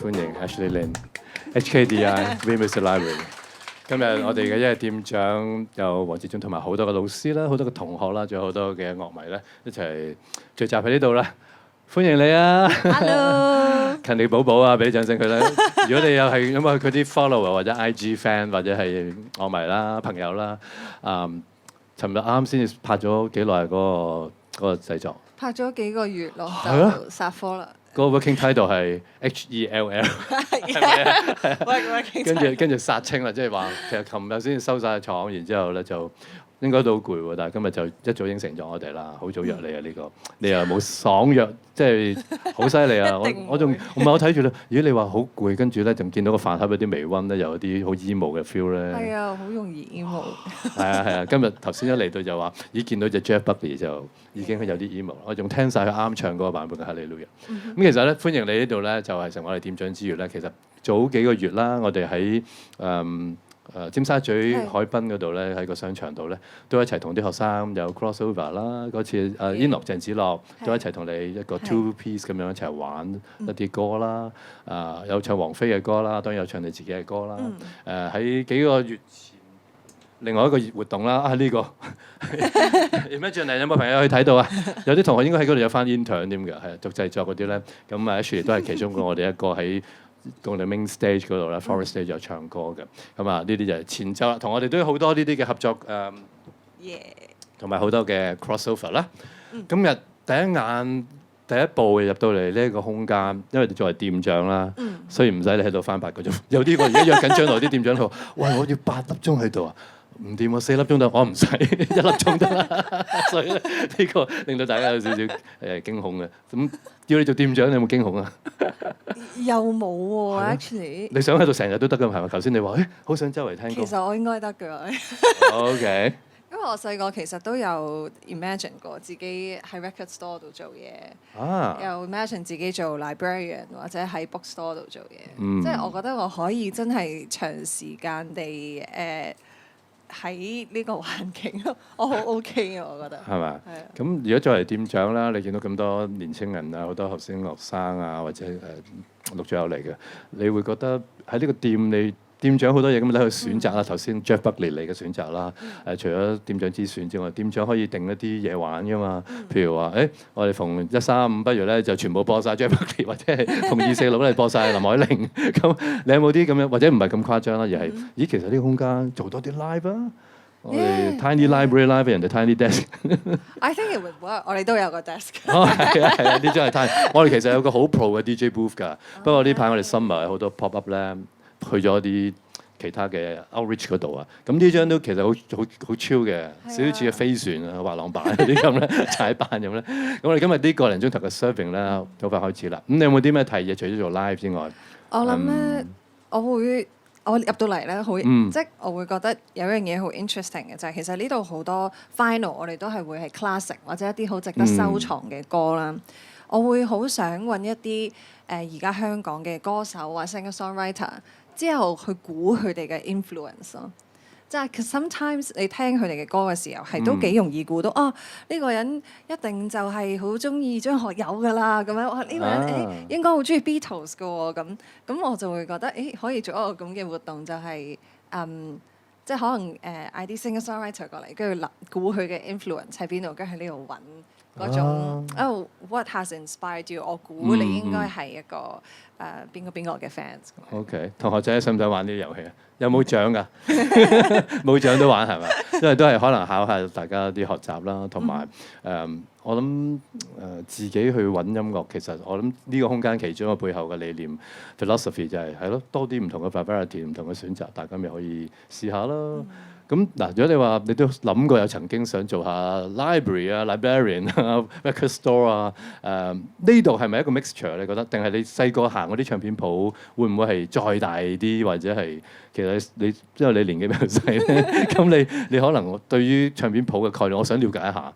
歡迎 Ashley Lin，HKDI Wayne Music Library。今日我哋嘅一日店長有黃志忠同埋好多嘅老師啦，好多嘅同學啦，仲有好多嘅樂迷咧，一齊聚集喺呢度啦。歡迎你啊 ！Hello，勤力寶寶啊，俾啲掌聲佢啦。如果你又係因為佢啲 follower 或者 IG fan 或者係樂迷啦、朋友啦，尋日啱先至拍咗幾耐嗰個製作？拍咗幾個月咯，係啊就殺科啦。嗰個 working title 係 HELL，係咪啊？跟住殺青啦，即係話其實琴日先收晒廠，然之後咧就應該都好攰喎，但係今日就一早應承咗我哋啦，好早約你啊呢個，你又冇爽約，即係好犀利啊！我睇住咧，如果你話好攰，跟住咧仲見到個飯盒有啲微溫咧，又有啲好 emo 嘅 feel 咧。係啊，好容易 emo。係啊，今日頭先一嚟到就話，咦見到隻 Jeff Buckley 就已經有啲 emo，我仲聽晒佢啱唱嗰個版本嘅哈利路亞。咁其實咧歡迎你呢度咧，就係成為我哋店長之餘咧，其實早幾個月啦，我哋喺尖沙咀海濱嗰度咧，喺個商場度咧，都一齊同啲學生有 crossover 啦。嗰次煙樂鄭子樂都一齊同你一個 two piece 咁樣一齊玩一啲歌啦。有唱王菲嘅歌啦，當然有唱你自己嘅歌啦。喺幾個月前，另外一個活動啦，呢個 Imagine 有冇朋友去睇到啊？有啲同學應該喺嗰度有翻 intern 添㗎，係做製作嗰啲咧。咁Ashley 都係其中我哋一個喺我哋 main stage 嗰度啦 ，Forest Stage 有唱歌嘅。咁呢啲就係前奏啦，同我哋都有好多呢啲嘅合作同埋好多嘅 crossover 啦。今日第一步入到嚟呢一個空間，因為你作為店長啦，雖然唔使你喺度翻8個鐘，有啲我而家約緊將來啲店長佢話：喂，我要8粒鐘喺度啊！唔掂喎，4粒鐘得，我唔使1粒鐘得啦。所以咧，呢個令到大家有少少驚恐嘅。咁要你做店長，你有冇驚恐啊？又冇喎，actually。你想喺度成日都得㗎嘛？係咪？頭先你話好想周圍聽歌。其實我應該得㗎。OK。因為我細個其實都有 imagine 過自己喺 record store 度做嘢，又 imagine 自己做 librarian 或者喺 bookstore 度做嘢。即係我覺得我可以真係長時間地喺呢個環境，我好 OK 嘅，我覺得。係咪？係啊。咁如果作為店長啦，你見到咁多年青人啊，好多後生學生啊，或者陸續有嚟嘅，你會覺得喺呢個店你店長好多嘢咁你去選擇啦。頭先 Jeff Buckley 嚟嘅選擇啦，除咗店長之選之外，店長可以定一啲嘢玩噶嘛。譬如話，我哋逢1、3、5，不如咧就全部播晒 Jeff Buckley，或者係逢2、4、6咧播晒林海玲。咁你有冇啲咁樣，或者唔係咁誇張啦，而係咦，其實呢個空間做多啲 live 啊，我哋 tiny library live， 人哋 tiny desk。I think it would work。我哋都有個 desk。係啊，呢張係 tiny。我哋其實有個好 pro 嘅 DJ booth 㗎。不過呢排我哋 summer 好多 pop up 咧。去咗啲其他嘅 outreach 嗰度啊，咁呢張都其實好超嘅，少少似嘅飛船啊、滑浪板嗰啲咁咧，踩板咁咧。咁我哋今日呢個零鐘頭嘅 serving 咧，好快開始啦。咁你有冇啲咩提議？除咗做 live 之外，我諗咧，我入到嚟咧，即係我會覺得有一樣嘢好 interesting 嘅就係其實呢度好多 final 我哋都係會係 classic 或者一啲好值得收藏嘅歌啦。我會好想揾一啲而家香港嘅歌手或者 singer-songwriter。之後去估佢哋嘅 influence 咯，即係 sometimes 你聽佢哋嘅歌嘅時候係都幾容易估到呢個人一定就係好中意張學友㗎啦，咁樣呢個人應該好中意 Beatles 㗎喎，咁我就會覺得可以做一個咁嘅活動，就係即係可能嗌啲 singer-songwriter 過嚟，跟住估佢嘅 influence 喺邊度，跟住喺呢度揾嗰種what has inspired you？ 我估你應該係一個邊個嘅 fans。OK， 同學仔使唔使玩呢啲遊戲啊？有冇獎㗎？冇獎都玩係咪？因為都係可能考下大家啲學習啦，同埋我諗自己去揾音樂，其實我諗呢個空間其中一個背後嘅理念 philosophy 就係咯，多啲唔同嘅 variety， 唔同嘅選擇，大家咪可以試下咯。咁嗱，如果你話你都諗過有曾經想做下 library 啊、librarian 啊、record store 啊，呢度係咪一個 mixture 你覺得？定係你細個行嗰啲唱片鋪，會唔會係再大啲，或者係其實你因為你年紀比較細咧，咁你可能對於唱片鋪嘅概念，我想了解一下。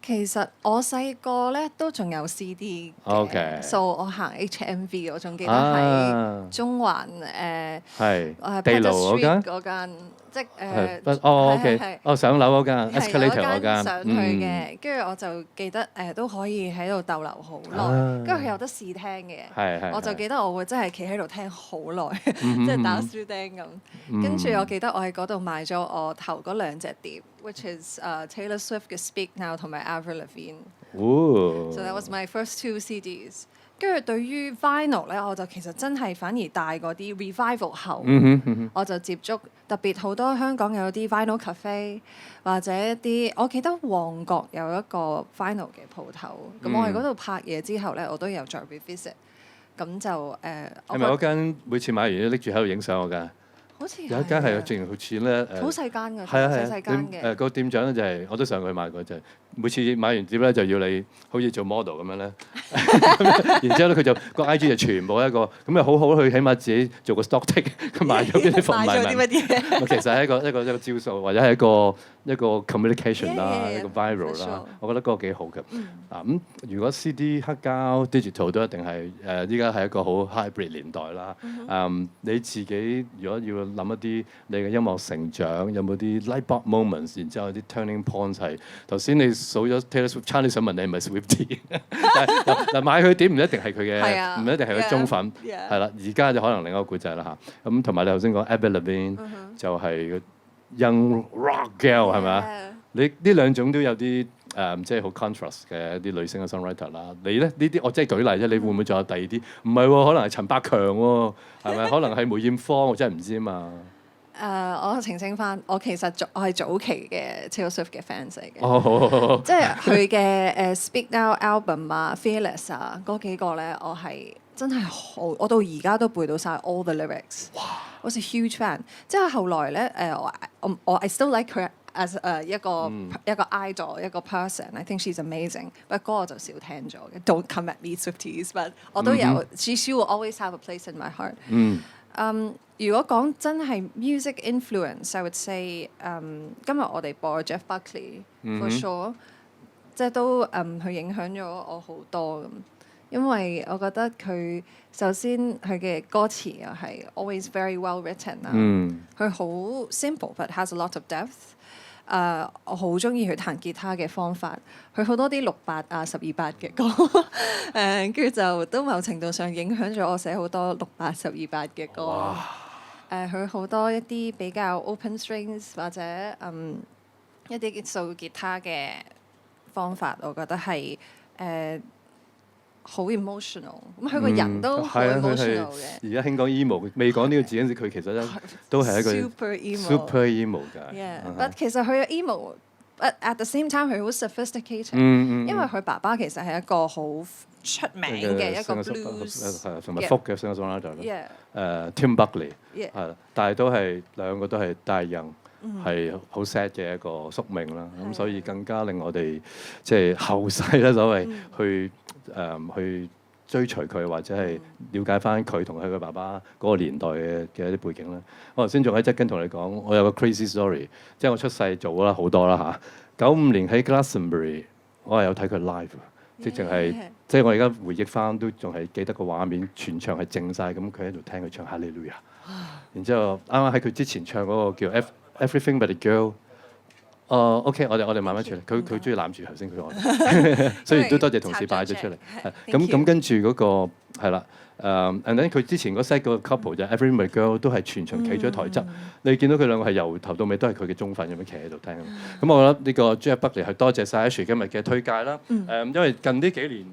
其實我細個咧都仲有 CD 嘅 OK ，so 我行 HMV，我仲記得喺中環係 Petter 地牢嗰 Street 間，嗰間，即OK，上樓嗰間係有 escalator 嗰間，上去嘅，跟住我就記得都可以喺度逗留好耐，跟住佢有得試聽嘅，我就記得我會真係企喺度聽好耐，即係打書釘咁。跟住我記得我喺嗰度買咗我頭嗰兩隻碟，which is Taylor Swift 嘅 Speak Now 同埋 Avril Lavigne。So that was my first two CDs。跟住對於 vinyl 咧，我就其實真係反而大嗰啲 revival 後，我就接觸特別好多香港有啲 vinyl cafe 或者一啲，我記得旺角有一個 vinyl 嘅鋪頭，咁我喺嗰度拍嘢之後咧，我都有再 revisit，咁就係咪嗰間每次買完都拎住喺度影相嗰間？好似有一間係淨好似咧好細間㗎，係啊細細間嘅。個店長咧就係我都上去買過，就係每次買完碟咧就要你好似做 model 咁樣咧，然之後咧佢就個 IG 就全部一個咁又好好，佢起碼自己做個 stock take，佢買咗啲貨買咗啲乜嘢？其實係一個招數，或者係一個 communication 啦，一個 viral 啦，我覺得嗰個幾好嘅。咁如果 CD 黑膠 digital 都一定係依家係一個好 hybrid 年代啦。你自己如果要諗一啲你嘅音樂成長，有冇啲 light bulb moments，然之後有啲 turning points 係頭先你數咗 Taylor Swift，Charlie 想問你係咪 Swiftie？嗱買佢碟唔一定係佢嘅，唔一定係佢忠粉，係啦。而家就可能另一個故仔啦嚇。咁同埋你頭先講 Avril Lavigne 就係 Young Rock Girl 係咪啊？你呢兩種都有啲即係好 contrast 嘅一啲女性嘅 songwriter 啦。你咧呢啲我即係舉例啫，你會唔會仲有第二啲？唔係喎，可能係陳百強喎，係咪？可能係梅艷芳，我真係唔知啊嘛。我澄清翻，我其實我係早期嘅 Taylor Swift 嘅 fans 嚟嘅，即係佢嘅Speak Now album 啊、Fearless 啊嗰幾個咧，我係真係好，我到而家都背到晒 all the lyrics。我係 huge fan。即係後來咧我 I still like her as 一個 idol 一個 person。I think she's amazing。不過歌我就少聽咗嘅。Don't come at me Swifties，but 我都有。She will always have a place in my heart。如果講真係 music influence，I would say 今日我哋播 Jeff Buckley for sure，即係都佢影響咗我好多咁，因為我覺得佢首先佢嘅歌詞又係 always very well written 啦，佢好 simple but has a lot of depth。我好中意佢彈吉他嘅方法，佢好多啲6/8啊、12/8嘅歌，跟住就都某程度上影響咗我寫好多6/8、12/8嘅歌。佢好多一啲比較 open strings 或者一啲掃吉他嘅方法，我覺得係好 emotional。咁佢個人都好 emotional 嘅。而家興講 emo， 未講呢個字嗰陣時，佢其實咧都係一個 super emo 㗎。但其實佢嘅 emo，but at the same time 佢好 sophisticated。因為佢爸爸其實係一個好出名嘅一個 blues 同埋 folk 嘅 singer-songwriter Tim Buckley 係啦，但係都係兩個都係大人，係好 sad 嘅一個宿命啦。咁所以更加令我哋即係後世啦，所謂去追隨佢，或者係了解翻佢同佢嘅爸爸嗰個年代嘅一啲背景啦。我頭先仲喺側跟同你講，我有個 crazy story，即係我出世做啦好多啦嚇。95年喺 Glastonbury， 我係有睇佢 live， 直情係即係我而家回憶翻都仲係記得個畫面，全場係靜晒，咁佢喺度聽佢唱哈利路亞。然之後啱啱喺佢之前唱嗰個叫 Everything But a Girl。OK， 我哋慢慢處理。佢中意攬住頭先佢講，所以都多謝同事擺咗出嚟。咁跟住嗰個係啦，and then 佢之前嗰 set 個 couple 就 Every My Girl 都係全場企咗喺台側，你見到佢兩個係由頭到尾都係佢嘅忠粉咁樣企喺度聽。咁我覺得呢個 Jeff Buckley 係多謝晒 Ashley 今日嘅推介啦。因為近呢幾年，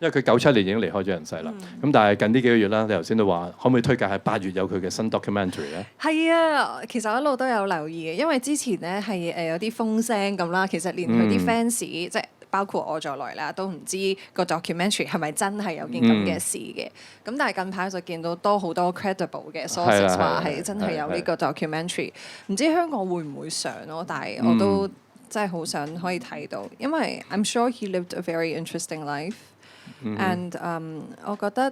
因為佢97年已經離開咗人世啦，咁但係近呢幾個月啦，你頭先都話可唔可以推介喺8月有佢嘅新 documentary 咧？係啊，其實我一路都有留意嘅，因為之前咧係有啲風聲咁啦，其實連佢啲 fans 即係包括我在內啦，都唔知個 documentary 係咪真係有件咁嘅事嘅。咁但係近排就見到好多 credible 嘅 sources 話係真係有呢個 documentary，唔知香港會唔會上咯？但係我都真係好想可以睇到，因為 I'm sure he lived a very interesting life。And 我覺得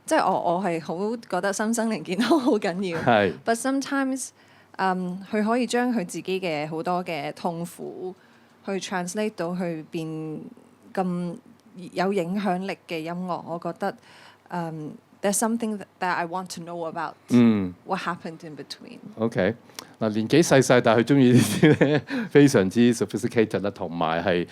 即係我係好覺得身心靈健康好緊要。But sometimes 佢可以將佢自己嘅好多嘅痛苦去 translate 到去變咁有影響力嘅音樂，我覺得there's something that I want to know about what happened in between。OK， 嗱年紀細細，但係佢中意呢啲咧，非常之 sophisticated 啦，同埋係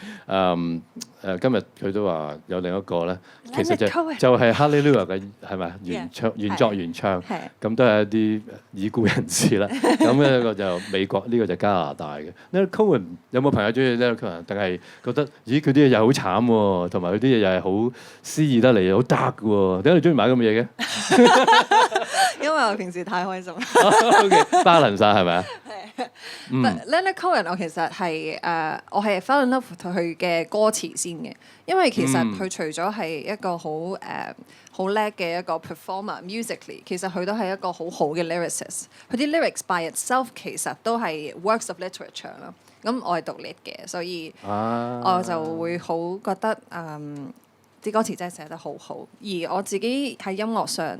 今日佢都話有另一個咧，其實就係 Hallelujah 嘅係咪原作原唱，咁都係一啲已故人士啦。咁呢個就美國，呢個就加拿大嘅。Leonard Cohen 有冇朋友中意 Leonard Cohen？定係覺得咦佢啲嘢又好慘喎，同埋佢啲嘢又係好詩意得嚟，又好 dark 喎？點解你中意買咁嘅嘢嘅？因為我平時太開心。balance 晒係咪啊？係。Leonard Cohen 我其實係我係 fall in love 佢嘅歌詞先嘅，因為其實佢除咗係一個好叻嘅一個 performer musically， 其實佢都係一個好好嘅 lyricist。佢啲 lyrics by itself 其實都係 works of literature 啦。咁我係讀 lit 嘅，所以我就會好覺得啲歌詞真係寫得好好。而我自己喺音樂上，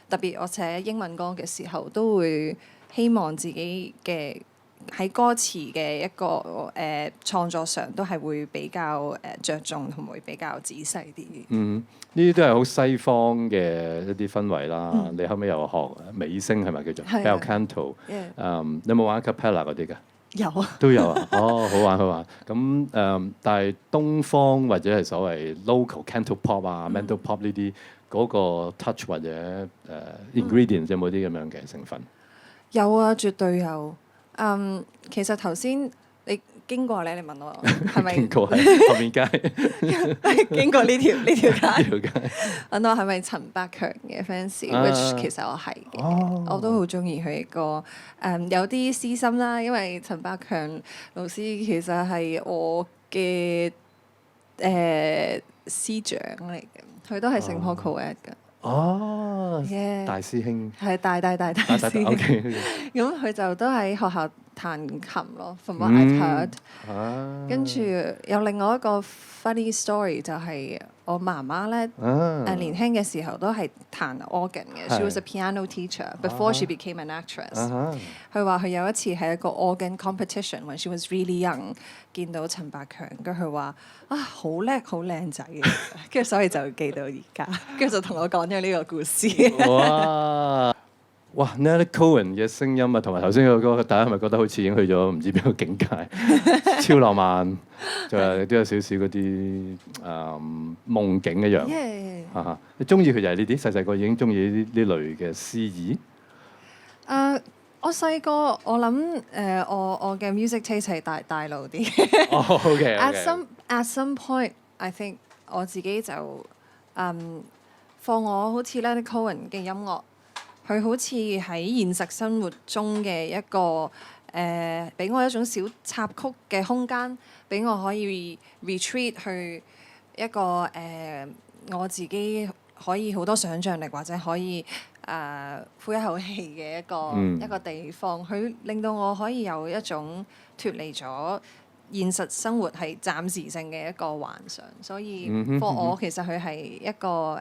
特別我寫英文歌嘅時候，都會希望自己嘅喺歌詞嘅一個創作上，都係會比較着重同埋比較仔細啲。呢啲都係好西方嘅一啲氛圍啦。你後尾又學美聲係咪叫做 bel canto？ 有冇玩 cappella 嗰啲㗎？有啊，都有啊。哦，好玩好玩。咁但係東方或者係所謂 local canto pop 啊、mental pop 呢啲嗰個 touch 或者ingredients 有冇啲咁樣嘅成分？有啊，絕對有。其實頭先你經過咧，你問我係咪經過喺後面街？經過呢條街，問我係咪陳百強嘅 fans？Which 其實我係嘅，我都好中意佢嘅歌。有啲私心啦，因為陳百強老師其實係我嘅師長嚟嘅，佢都係聖保 co-ed 嘅。大師兄係大師兄。咁佢就都喺學校彈琴咯，from what I've heard。跟住有另外一個 funny story 就係我媽媽咧，年輕嘅時候都係彈 organ 嘅。She was a piano teacher before she became an actress。佢話佢有一次喺一個 organ competition，when she was really young，見到陳百強，跟住佢話好叻好靚仔嘅，跟住所以就記到而家，跟住就同我講咗呢個故事。哇！Leonard Cohen 嘅聲音啊，同埋頭先個歌，大家係咪覺得好似已經去咗唔知邊個境界？超浪漫，仲有都有少少嗰啲夢境一樣。你中意佢就係呢啲，細細個已經中意呢類嘅詩意。我細個我諗我嘅 music taste 係大路啲。OK。At some point I think 我自己就放我好似 Leonard Cohen 嘅音樂。佢好似喺現實生活中嘅一個俾我一種小插曲嘅空間，俾我可以 retreat 去一個我自己可以好多想像力或者可以呼一口氣嘅一個地方。佢令到我可以有一種脫離咗現實生活係暫時性嘅一個幻想，所以 for 我其實佢係一個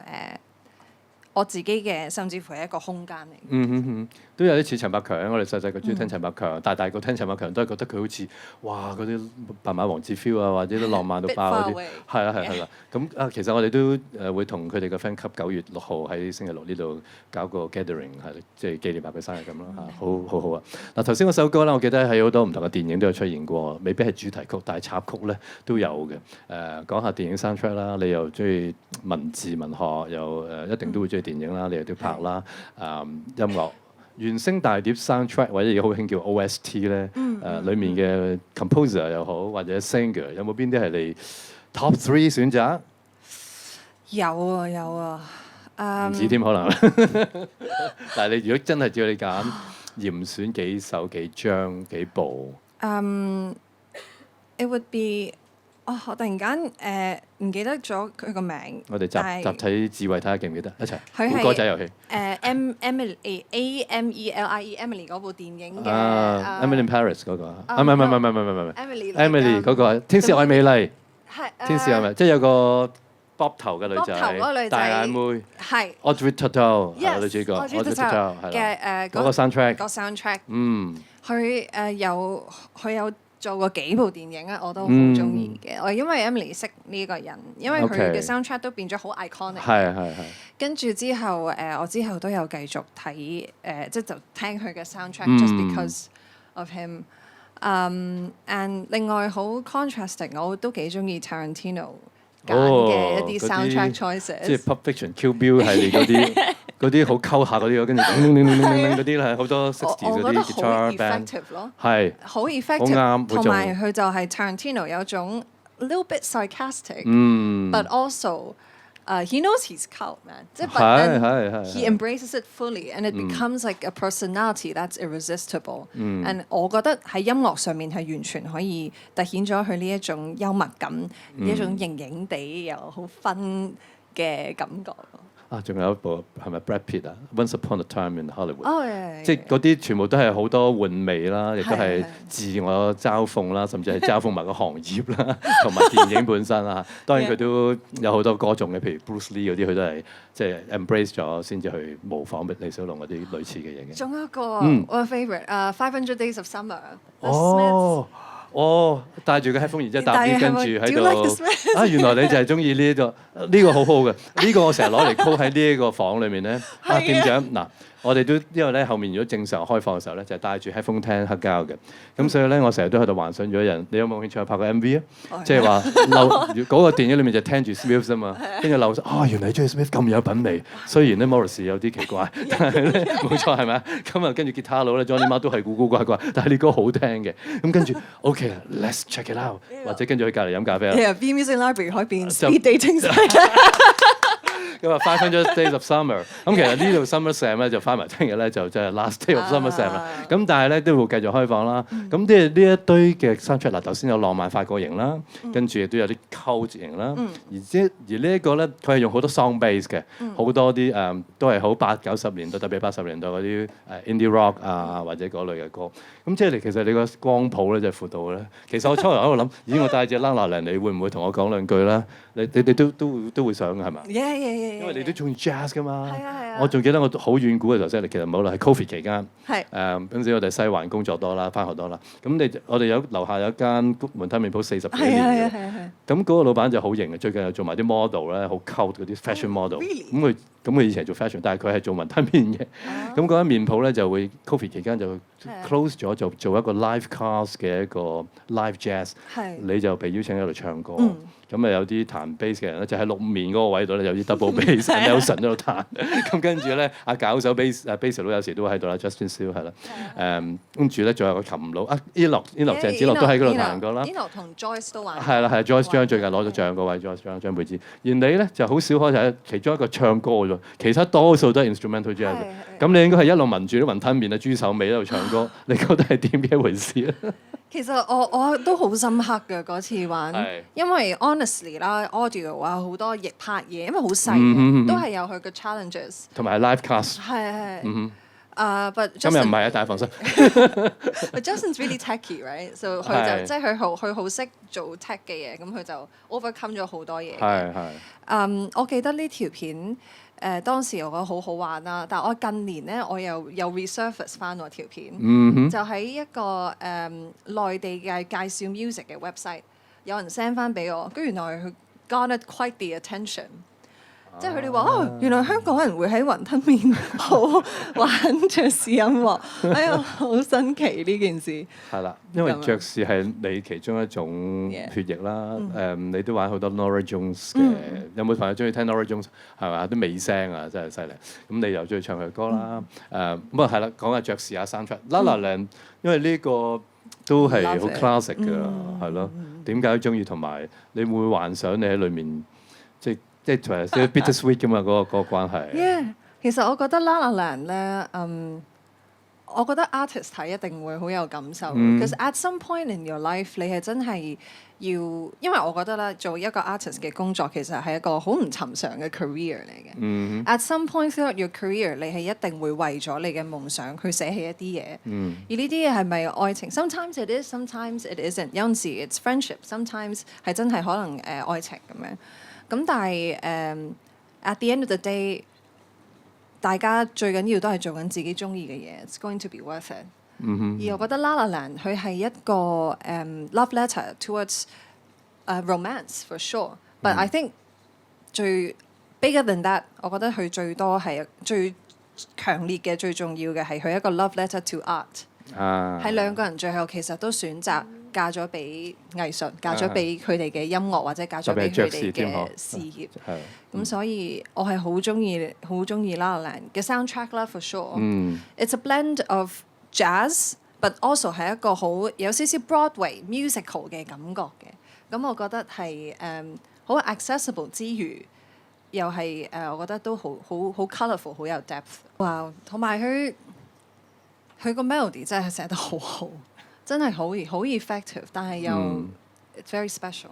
我自己嘅，甚至乎係一個空間嚟。都有啲似陳百強，我哋細細個中意聽陳百強，大個聽陳百強都係覺得佢好似哇嗰啲白馬王子 feel 啊，或者都浪漫到爆嗰啲。係啦。咁其實我哋都會同佢哋嘅 fan club 9月6號喺星期六呢度搞個 gathering， 即係紀念下佢生日咁咯嚇，好啊！嗱頭先嗰首歌咧，我記得喺好多唔同嘅電影都有出現過，未必係主題曲，但係插曲咧都有嘅。講下電影 soundtrack 啦，你又中意文字文學，又一定都會中意電影啦，你又都拍啦，音樂。原聲大碟 soundtrack 或者而家好興叫 OST 咧，裡面嘅 composer 又好或者 singer， 有冇邊啲係你 top 3選擇？有啊，唔止添可能。但係你如果真係叫你揀，嚴選幾首、幾張、幾部，it would be 我突然間唔記得咗佢個名。我哋集體智慧睇下記唔記得一齊。佢係歌仔遊戲。Emily Emily 嗰部電影嘅。Emily in Paris 嗰個。唔係。Emily 嗰個天使愛美麗。係。天使愛美麗，即係有個卜頭嘅女仔。卜頭嗰個女仔。大眼妹。係。Audrey Tautou 係女主角。Audrey Tautou 嘅嗰個 soundtrack。個 soundtrack。嗯。佢有做過幾部電影啊，我都好中意嘅。我因為 Emily 識呢個人，因為佢嘅 soundtrack 都變咗好 iconic。係。跟住之後我之後都有繼續睇即係就聽佢嘅 soundtrack，just because of him。and 另外好 contrasting， 我都幾中意 Tarantino 揀嘅一啲 soundtrack choices，即係 Pulp Fiction、Kill Bill 系列嗰啲好溝下嗰啲，跟住嗰啲咧好多 60s 嗰啲 guitar band， 係好 effective，同埋佢就係 Tarantino 有種 little bit sarcastic，but also。he knows he's cult man， 即係 but then he embraces it fully and it becomes like a personality that's irresistible。and 我覺得喺音樂上面係完全可以凸顯咗佢呢一種幽默感，呢一種型型地又好 fun 嘅感覺。仲有一部係咪 Brad Pitt 啊？Once Upon a Time in Hollywood， 即係嗰啲全部都係好多玩味啦，亦都係自我嘲諷啦，甚至係嘲諷埋個行業啦，同埋電影本身啦。當然佢都有好多歌頌嘅，譬如 Bruce Lee 嗰啲，佢都係即係 embrace 咗先至去模仿李小龍嗰啲類似嘅嘢嘅。仲有一個我 favorite 500 Days of Summer。戴住個 headphone， 然之後搭 lift 跟住喺度原來你就係中意呢個好好嘅，呢個我成日攞嚟 call 喺呢一個房裏面咧。店長嗱，我哋都因為咧後面如果正常開放嘅時候咧，就係戴住 headphone 聽黑膠嘅，咁所以咧我成日都喺度幻想咗人，你有冇興趣拍個 MV 啊？即係話嗰個電影裏面就聽住 Smith 啊嘛，跟住漏原來中意 Smith 咁有品味，雖然咧 Morris 有啲奇怪，但係咧冇錯係咪啊？咁啊跟住吉他佬咧 Johnny Marr 都係古古怪怪，但係啲歌好聽嘅，咁跟住 OK，let's check it out， 或者跟住去隔離飲咖啡啦。B Music Library 可以變 speed dating。咁啊500 Days of Summer， 咁其實呢度 Summer Sam 咧就翻埋聽日咧就真係 last day of Summer Sam 啦。咁但係咧都會繼續開放啦。咁即係呢一堆嘅 soundtrack 嗱，頭先有浪漫法國型啦，跟住亦都有啲 cult 型啦。而呢一個咧，佢係用好多 song base 嘅，好多啲都係好80、90年代，特別80年代嗰啲indie rock 啊或者嗰類嘅歌。咁即係其實你個光譜咧就係闊到咧。其實我初頭喺度諗，咦我帶隻 La La Land， 你會唔會同我講兩句啦？你都會想嘅係嘛？因為你都中意 jazz 㗎嘛。我仲記得我好遠古嘅時候，其實冇啦，係 Covid 期間。嗰陣時我哋西環工作多啦，返學多啦。咁我哋樓下有間門吞麵鋪40幾年嘅。咁嗰個老闆就好型嘅，最近又做埋啲 model 咧，好 cult 嗰啲 fashion model。咁佢以前係做 fashion，但係佢係做雲吞麵嘅。咁嗰間麵鋪咧就會 Covid 期間就 close 咗，就做一個 live cast 嘅一個 live jazz。你就被邀請喺度唱歌。咁有啲彈 bass 嘅人咧，就喺6面嗰個位度咧，有啲 double bass，Nelson 喺度彈。咁跟住咧，搞手 bass 佬有時都會喺度啦 ，Justin Steele 係啦。跟住咧仲有個琴佬Enoch 鄭子樂都喺嗰度彈過啦。Enoch 同 Joyce 都玩。係啦，Joyce 張最近攞咗獎嗰位 Joyce 張貝芝。而你咧就好少可就係其中一個唱歌啫，其他多數都係 instrumental jazz。咁你應該係一路聞住啲雲吞麵啊、豬手尾喺度唱歌，你覺得係點嘅一回事啊？其實我都好深刻嘅嗰次玩，因為 honestly 啦 audio 啊好多亦拍嘢，因為好細，都係有佢嘅 challenges。同埋 live cast。but 今日唔係啊，大放心。But Justin's really techy, right? So 佢就即係佢好識做 tech 嘅嘢，咁佢就 overcome 咗好多嘢。我記得呢條片。當時我覺得好好玩啦，但係我近年咧我又 resurface 翻我條片，就喺一個內地嘅介紹 music 嘅 website， 有人 send 翻俾我，跟住原來佢 garnered quite the attention，即係佢哋話原來香港人會喺雲吞麵好玩爵士音樂，哎呀好新奇呢件事。係啦，因為爵士係你其中一種血液啦。你都玩好多 Norah Jones 嘅，有冇朋友中意聽 Norah Jones 係嘛？啲尾聲啊真係犀利。咁你又中意唱佢歌啦。咁啊係啦，講下爵士啊 soundtrack La La Land， 因為呢個都係好 classic 㗎，係咯。點解中意同埋你會幻想你喺裏面即係同埋啲 bittersweet 㗎嘛，嗰個關係。其實我覺得 La La Land 咧，我覺得 artist 睇一定會好有感受。其實 at some point in your life， 你係真係要，因為我覺得咧，做一個 artist 嘅工作其實係一個好唔尋常嘅 career 嚟嘅。At some point throughout your career， 你係一定會為咗你嘅夢想去捨棄一啲嘢。而呢啲嘢係咪愛情 ？Sometimes it is，sometimes it isn't。有陣時 it's friendship，sometimes 係真係可能愛情咁樣。咁但係at the end of the day， 大家最緊要都係做緊自己中意嘅嘢。It's going to be worth it。而我覺得 La La Land 佢係一個love letter towards romance for sure，but I think 最 bigger than that， 我覺得佢最多係最強烈嘅、最重要嘅係佢一個 love letter to art。係兩個人最後其實都選擇嫁咗俾藝術，嫁咗俾佢哋嘅音樂，或者嫁咗俾佢哋嘅事業。咁所以我係好中意 La La Land 嘅 soundtrack 啦 for sure。It's a blend of jazz，but also 係一個好有少少 Broadway musical 嘅感覺嘅。咁我覺得係好 accessible 之餘，又係我覺得都好 colourful， 好有 depth。哇！同埋佢個 melody 真係寫得好好，真係好 effective， 但係又 it's very special。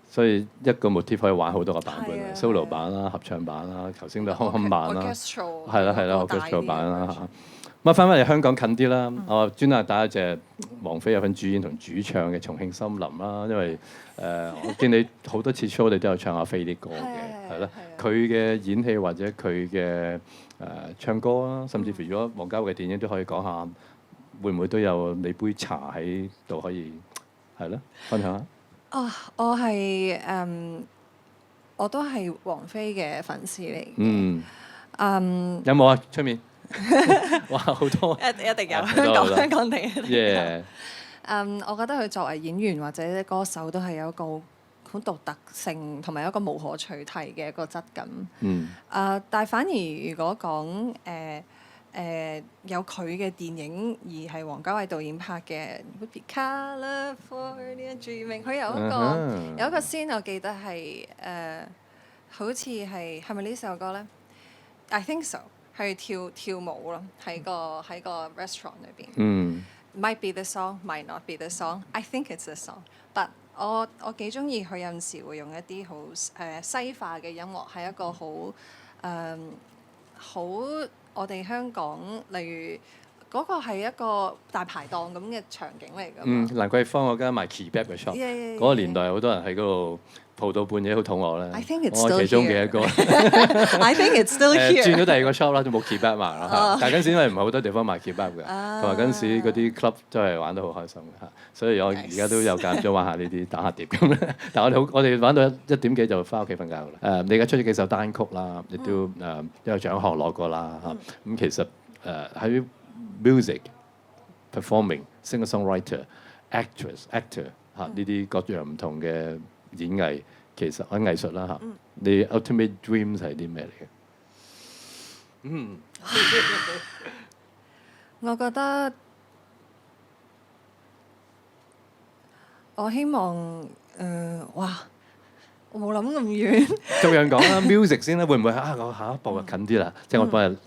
所以一個 motif 可以玩好多個版本，solo 版啦、合唱版啦、頭先都康康版啦，係啦，orchestral 版啦嚇。咁翻返嚟香港近啲啦，我專登打一隻王菲有份主演同主唱嘅《重慶森林》啦，因為我見你好多次 show 你都有唱阿飛啲歌嘅，係啦，佢嘅演戲或者佢嘅唱歌啦，甚至乎如果王家衞嘅電影都可以講下，會唔會都有你杯茶喺度可以係咯分享下？我係我都係王菲嘅粉絲嚟嘅。有冇啊？出面？哇！好多一定有香港地一定有。我覺得佢作為演員或者歌手都係有一個好獨特性同埋一個無可取替嘅一個質感。但係反而如果講有佢嘅電影而係王家衞導演拍嘅《Would Be California Dreaming》，佢有一個scene我記得係好似係咪呢首歌咧 ？I think so。係跳舞咯，喺個 restaurant 裏邊。Might be the song, might not be the song. I think it's the song. But 我幾中意佢有陣時會用一啲好西化嘅音樂，係一個好我哋香港，例如嗰個係一個大排檔咁嘅場景嚟㗎嘛。蘭桂坊嗰間賣 kebab 嘅 shop， 嗰個年代好多人喺嗰度。蒲到半夜好肚餓咧，我係其中嘅一個。I think it's still here。轉咗第二個 shop 啦，都冇 kebab 賣啦。但係嗰陣時因為唔係好多地方賣 kebab 嘅，同埋嗰陣時嗰啲 club 真係玩得好開心嘅嚇，所以我而家都有間咗玩下呢啲打下碟咁咧。但係我哋玩到1點幾就翻屋企瞓覺㗎啦。你而家出咗幾首單曲啦，亦都都有獎項攞過啦嚇。咁其實喺 music、performing、singer-songwriter、actor 嚇呢啲各樣唔同嘅演藝其實喺藝術啦嚇，你 ultimate dreams 係啲咩嚟嘅？我覺得我希望哇！我冇諗咁遠。逐樣講啦，music 先啦，會唔會我下一步就近啲啦？即係我幫你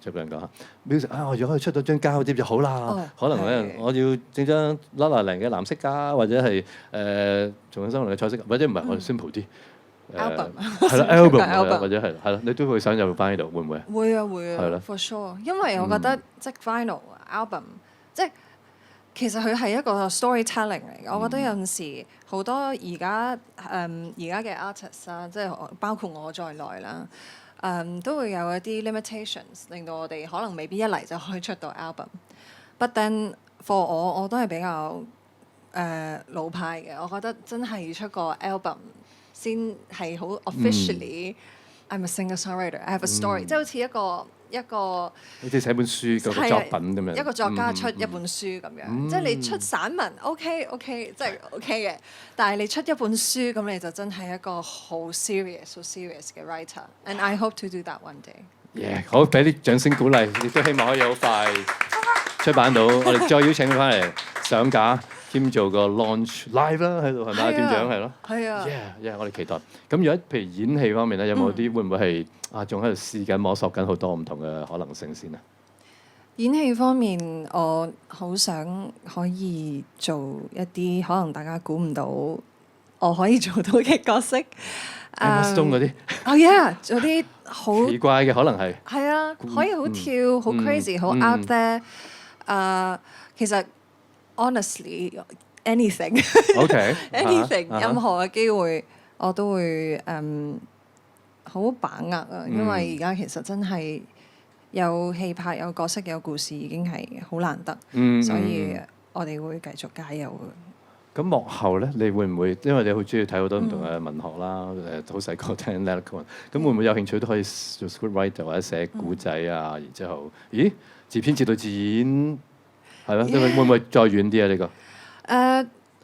逐樣講下 music 我如果可以出到張膠碟就好啦。可能咧，我要整張 La La Land嘅藍色膠，或者係重慶森林嘅彩色，或者唔係我哋 simple 啲 album 係啦 album 或者係啦，你都會想入翻呢度，會唔會？會啊係啦 for sure， 因為我覺得即 vinyl album 即其實佢係一個 storytelling 嚟嘅。我覺得有陣時好多而家嘅 artist 啦，即係包括我在內啦。都會有一啲 limitations，令到我哋可能未必一嚟就可以出到 album。But then for 我都係比較老派嘅，我覺得真係要出個 album 先係好 officially。I'm a singer-songwriter. I have a story，即係好似一個好似寫本書個作品咁樣。一個作家出一本書咁樣，即係你出散文 OK， 即係 OK 嘅。但係你出一本書咁，你就真係一個好 serious 嘅 writer。And I hope to do that one day。好，俾啲掌聲鼓勵，亦都希望可以好快出版到。我哋再邀請佢翻嚟上架兼做個 launch live 啦，喺度係咪啊？店長係咯。係啊。我哋期待。咁如果譬如演戲方面咧，有冇啲會唔會係仲喺度試緊摸索緊好多唔同嘅可能性先啊？演戲方面，我好想可以做一啲可能大家估唔到我可以做到嘅角色。Emma Stone 嗰啲。做啲好奇怪嘅可能係。係啊，可以好跳、好 crazy、好 out there。其實 honestly anything， anything 任何嘅機會我都會好把握啊，因為而家其實真係有氣魄、有角色、有故事，已經係好難得，所以我哋會繼續加油嘅。咁幕後咧，你會唔會因為你好中意睇好多唔同嘅文學啦？好細個聽 Leonard Cohen，咁會唔會有興趣都可以做 scriptwriter 或者寫古仔啊？然之後，咦，自編自導自演係咯？你會唔會再遠啲啊？呢個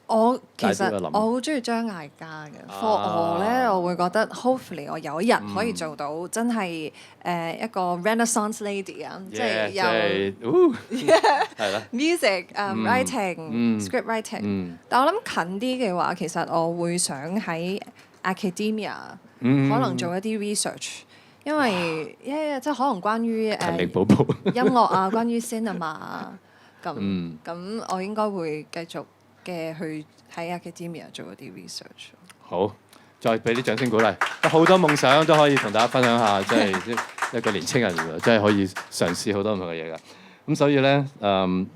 我其實我好中意張艾嘉嘅，for 我咧，我會覺得 hopefully 我有一日可以做到真係一個 Renaissance lady 啊，即係有係啦 music writing script writing。但我諗近啲嘅話，其實我會想喺 academia 可能做一啲 research，因為即係可能關於勤力寶寶音樂啊，關於 cinema 啊，咁我應該會繼續嘅去喺 academia 做一啲 research。好，再俾啲掌聲鼓勵。好多夢想都可以同大家分享下，即係一個年青人真係可以嘗試好多唔同嘅嘢㗎。咁所以咧，我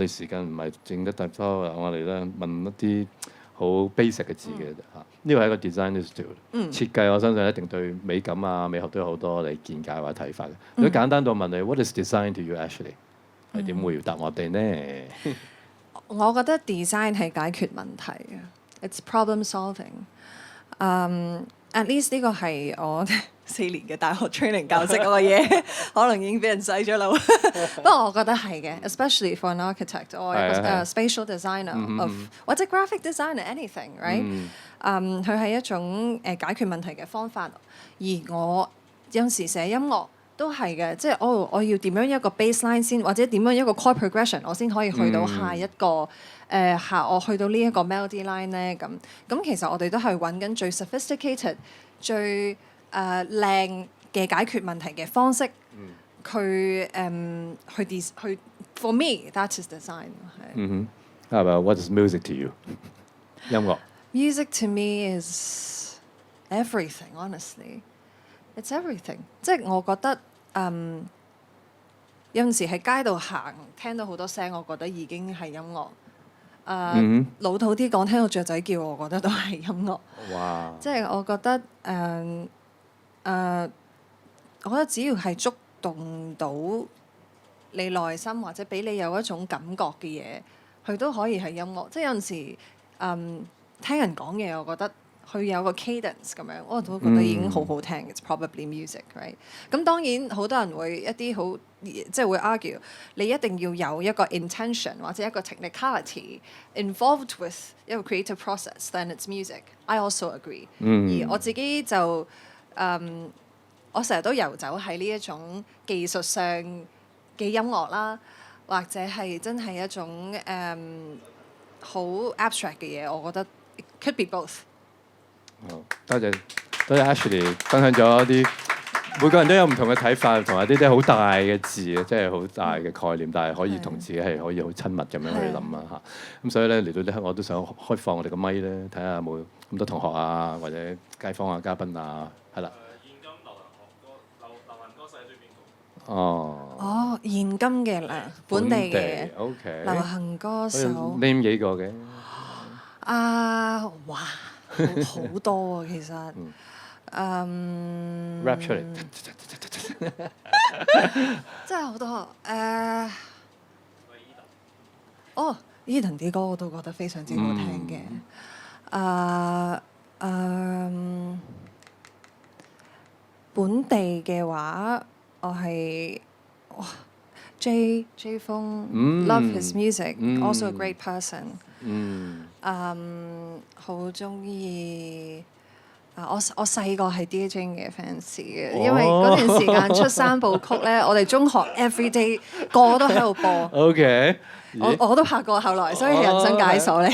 哋時間唔係剩得太多，我哋咧問一啲好 basic 嘅字嘅啫嚇。呢個係一個 design institute，設計我相信一定對美感啊、美學都有好多你見解或者睇法嘅。如果簡單到問你 What is design to you actually？你點會答我哋呢？我覺得 design 係解決問題嘅，it's problem solving。at least 呢個係我4年嘅大學 training 教識我嘅嘢，可能已經俾人洗咗腦。不過我覺得係嘅 ，especially for an architect or spatial designer of 或者 graphic designer anything，right？佢係一種解決問題嘅方法。而我有時寫音樂都係嘅，即係我要點樣一個 baseline 先，或者點樣一個 chord progression，我先可以去到下一個我去到呢一個 melody line 咧。咁其實我哋都係揾緊最 sophisticated、最靚嘅解決問題嘅方式。去 for me that is design。How about what is music to you？ 音樂。Music to me is everything. Honestly, it's everything。即係我覺得有陣時喺街度行，聽到好多聲，我覺得已經係音樂。老土啲講，聽到雀仔叫，我覺得都係音樂。哇！即係我覺得我覺得只要係觸動到你內心，或者俾你有一種感覺嘅嘢，佢都可以係音樂。即係有陣時聽人講嘢，我覺得佢有個 cadence 咁樣，我都覺得已經好好聽。It's probably music，right？ 咁當然好多人會一啲好即係會 argue，你一定要有一個 intention 或者一個 technicality involved with 一個 creative process，then it's music。I also agree。而我自己就我成日都遊走喺呢一種技術上嘅音樂啦，或者係真係一種好 abstract 嘅嘢，我覺得 it could be both。多謝 Ashley 分享咗一啲每個人都有唔同嘅睇法，同埋啲好大嘅字，即係好大嘅概念，但係可以同自己係可以好親密咁樣去諗啊嚇。咁所以咧嚟到呢刻，我都想開放我哋個咪咧，睇下有冇咁多同學啊，或者街坊啊、嘉賓啊，係啦。現今流行歌手係最邊個？哦，現今嘅本地嘅，OK，流行歌手 name 幾個嘅？哇！好多啊，其實rap 出嚟，真係好多。Eden 啲歌我都覺得非常之好聽嘅。本地嘅話，我係J 風 love his music，also a great person。好中意我細個係 Dear Jane 嘅 fans 嘅，因為嗰段時間出3部曲咧，我哋中學 everyday 個個都喺度播。OK， 我都拍過，後來所以人生解鎖嚟。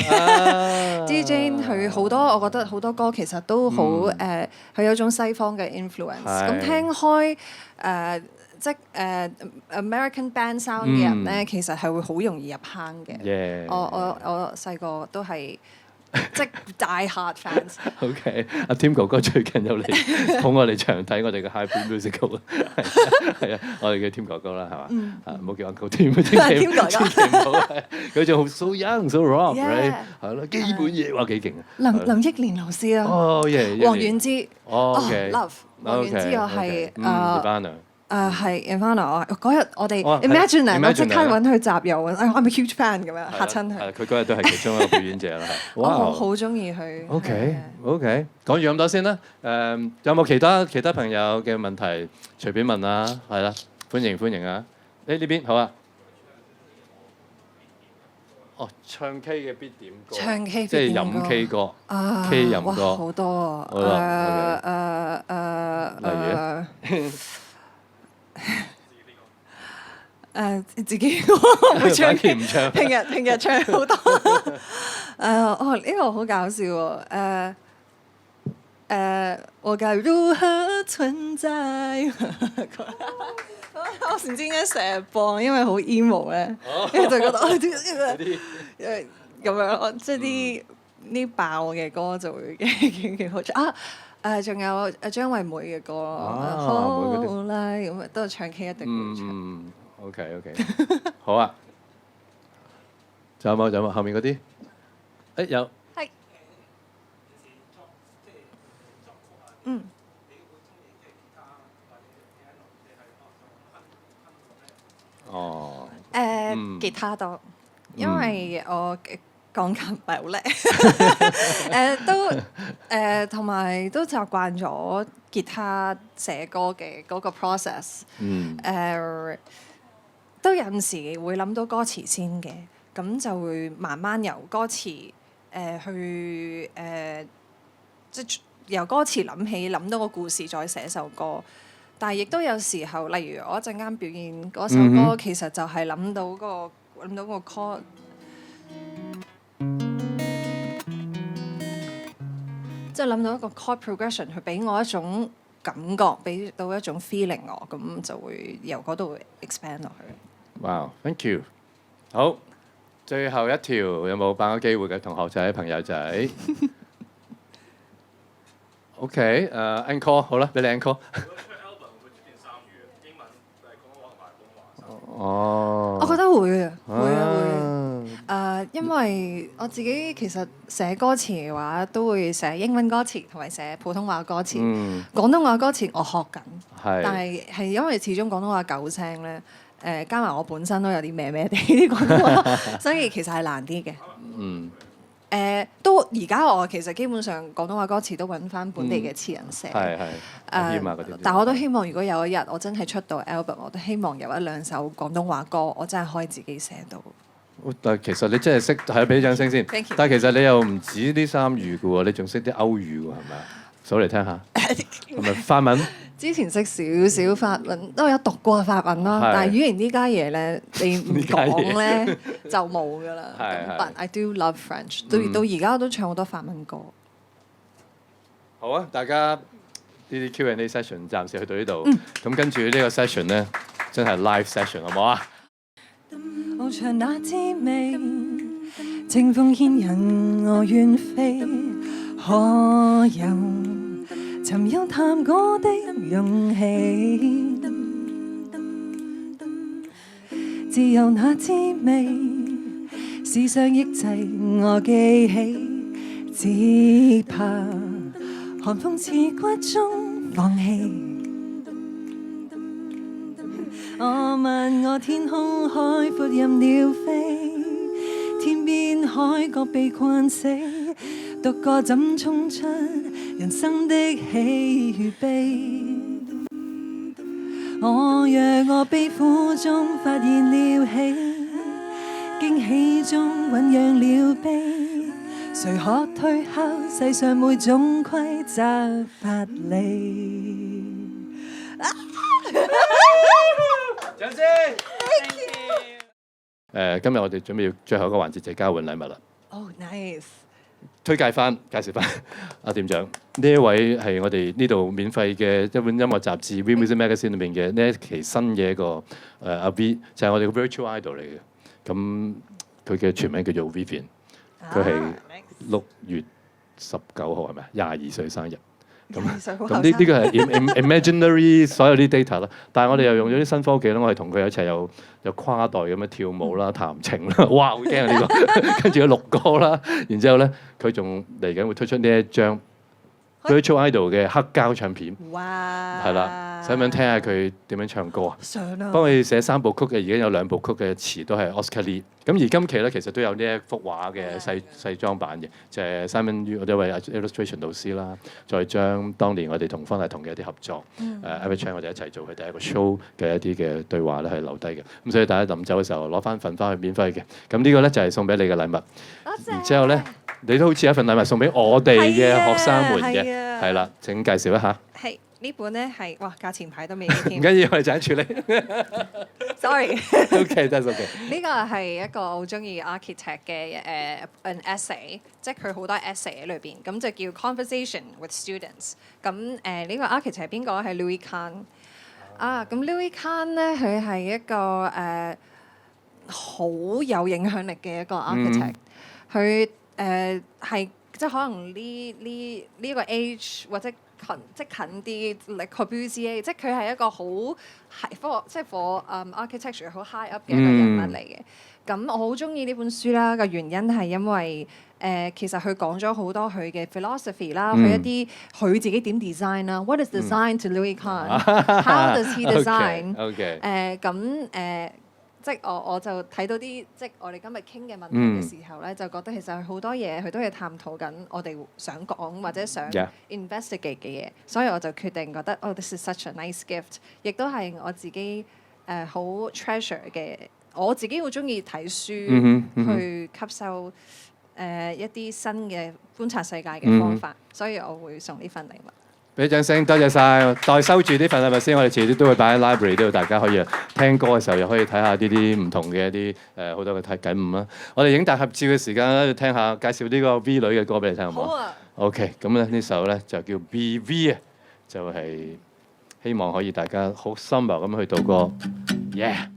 Dear Jane 佢好多，我覺得好多歌其實都好佢有種西方嘅 influence。咁聽開即American band sound 嘅人咧，其實係會好容易入坑嘅。我細個都係即 die hard fans。OK， 阿 Tim 哥哥最近有嚟捧我哋場睇我哋嘅 Hybrid Musical 啊，係啊，我哋叫 Tim 哥哥啦，係嘛？唔好叫 Uncle Tim， Tim 哥哥，千祈唔好，佢仲好 so young so rock，right？ 係咯，基本嘢哇幾勁啊！林憶蓮老師啊，黃遠之，Love， 黃遠之我係係 Inferno 嗰日我哋哦係 Imagine 我即 Imagine 刻揾佢集郵，我咪 huge fan 咁樣嚇親佢。佢嗰日都係其中一個表演者啦。我好中意佢。OK，講住咁多先啦。有冇其他朋友嘅問題隨便問啊？係啦，歡迎啊！呢邊好啊。哦，唱 K 嘅必點歌，唱 K 即係飲 K 歌，K 飲哇歌好多好例如自己歌會唱 K，唔唱。平日唱好多。呢個好搞笑喎。我該如何存在？我唔知點解成日播，因為好 emo 咧，跟住就覺得咁樣咯，即係啲爆嘅歌就會幾好唱仲有張惠妹嘅歌咯，好啦咁都係唱 K 一定會唱。OK， 好啊。仲有冇？後面嗰啲？有。係。哦。吉他多，因為我鋼琴唔係好叻，同埋都習慣咗吉他寫歌嘅嗰個 process。都有陣時會諗到歌詞先嘅，咁就會慢慢由歌詞去即係由歌詞諗起，諗到個故事再寫首歌。但係亦都有時候，例如我一陣間表演嗰首歌，其實就係諗到個 chord， 即係諗到一個 chord progression 去俾我一種感覺，俾到一種 feeling 我，咁就會由嗰度 expand 落去。哇 ，thank you。好，最後一條有冇把握機會嘅同學仔、朋友仔？OK，encore 好啦，俾你 encore。哦，我覺得會啊，會。因為我自己其實寫歌詞嘅話，都會寫英文歌詞同埋寫普通話歌詞。廣東話歌詞我學緊，但係因為始終廣東話9聲咧，加埋我本身都有啲咩咩地啲廣東話，所以其實係難啲嘅。都而家我其實基本上廣東話歌詞都揾翻本地嘅詞人寫。但我都希望如果有一日我真係出到 album， 我都希望有1、2首廣東話歌，我真係可以自己寫到。但係其實你真係識，係俾啲掌聲先。但係其實你又唔止呢3語嘅喎，你仲識啲歐語喎，係咪啊？數嚟聽下。係咪法文？之前識少少法文，都有讀過法文咯。但係語言呢家嘢咧，你唔講咧就冇㗎啦。But I do love French。到而家都唱好多法文歌。好啊，大家呢啲 Q&A session 暫時去到呢度。咁跟住呢個 session 咧，真係 live session 好唔好啊？翱翔那滋味，清風牽引我遠飛，可有尋有探過的勇氣？自由那滋味，思想抑制我記起，只怕寒風刺骨中放棄。我問我天空海闊任鳥飛，天邊海角被困死，獨個怎衝出人生的喜與悲？我若我悲苦中發現了喜，驚喜中醖釀了悲，誰可推敲世上每種規則法理？掌聲！今日我哋準備要最後一個環節就係交換禮物啦。nice！ 介紹翻阿店長，呢一位係我哋呢度免費嘅一本音樂雜誌《V Music Magazine》裏面嘅呢一期新嘅一個阿 V，就係我哋嘅 Virtual Idol 嚟嘅。咁佢嘅全名叫做 Vivian， 佢係6月19號係咪22歲生日。咁呢個係 imaginary 所有啲 data 啦，但係我哋又用咗啲新科技啦，我哋同佢一齊有跨代咁樣跳舞啦、彈琴啦，哇好驚啊呢個！跟住有錄歌啦，然之後咧佢仲嚟緊會推出呢一張 Virtual Idol 嘅黑膠唱片，係啦。啊！想唔想聽下佢點樣唱歌啊？想啊！幫佢寫3部曲嘅，而家有2部曲嘅詞都係 Oscar Lee。咁而今期咧，其實都有呢一幅畫嘅細裝版嘅，就係 Simon Yu 一位 illustration 老師啦，再將當年我哋同方大同嘅一啲合作，Eric Chan 我哋一齊做佢第一個 show 嘅一啲嘅對話咧係留低嘅。咁所以大家臨走嘅時候攞翻份翻去免費嘅。咁呢個咧就係送俾你嘅禮物。多謝。然之後咧，你都好似有一份禮物送俾我哋嘅學生們嘅，係啊係啦，請介紹一下。係呢本咧係哇價錢牌都未添唔緊要，我哋陣間處理。 ，sorry。 OK，that's OK。呢個係一個我好中意 architect 嘅an essay，即係佢好多 essay 喺裏邊，咁就叫 Conversation with Students。咁呢個 architect 係邊個？係 Louis Kahn。啊，咁 Louis Kahn 咧，佢係一個好有影響力嘅一個 architect。佢係即係可能呢個 age 或者近啲 like Corbusier，即係佢係一個好係即係 for architecture 好 high up 嘅一個人物嚟嘅。咁我好中意呢本書啦，個原因係因為其實佢講咗好多佢嘅 philosophy 啦，佢一啲佢自己點 design 啦。What is design to Louis Kahn？How does he design？ 咁即係我就睇到啲即係我哋今日傾嘅問題嘅時候咧，就覺得其實好多嘢佢都係探討緊我哋想講或者想 investigate 嘅嘢，所以我就決定覺得this is such a nice gift， 亦都係我自己好 treasure 嘅。我自己好中意睇書去吸收一啲新嘅觀察世界嘅方法，所以我會送呢份禮物。俾掌聲，多謝晒。代收住呢份禮物先，我哋遲啲都會擺喺 library 度，大家可以聽歌嘅時候又可以睇下呢啲唔同嘅一啲好多嘅體悟啦。我哋影大合照嘅時間咧，聽下介紹呢個 V 女嘅歌俾你聽好唔好？好啊。OK， 咁咧呢首咧就叫 BV 啊，就係希望可以大家好 summer 咁去度過。Yeah。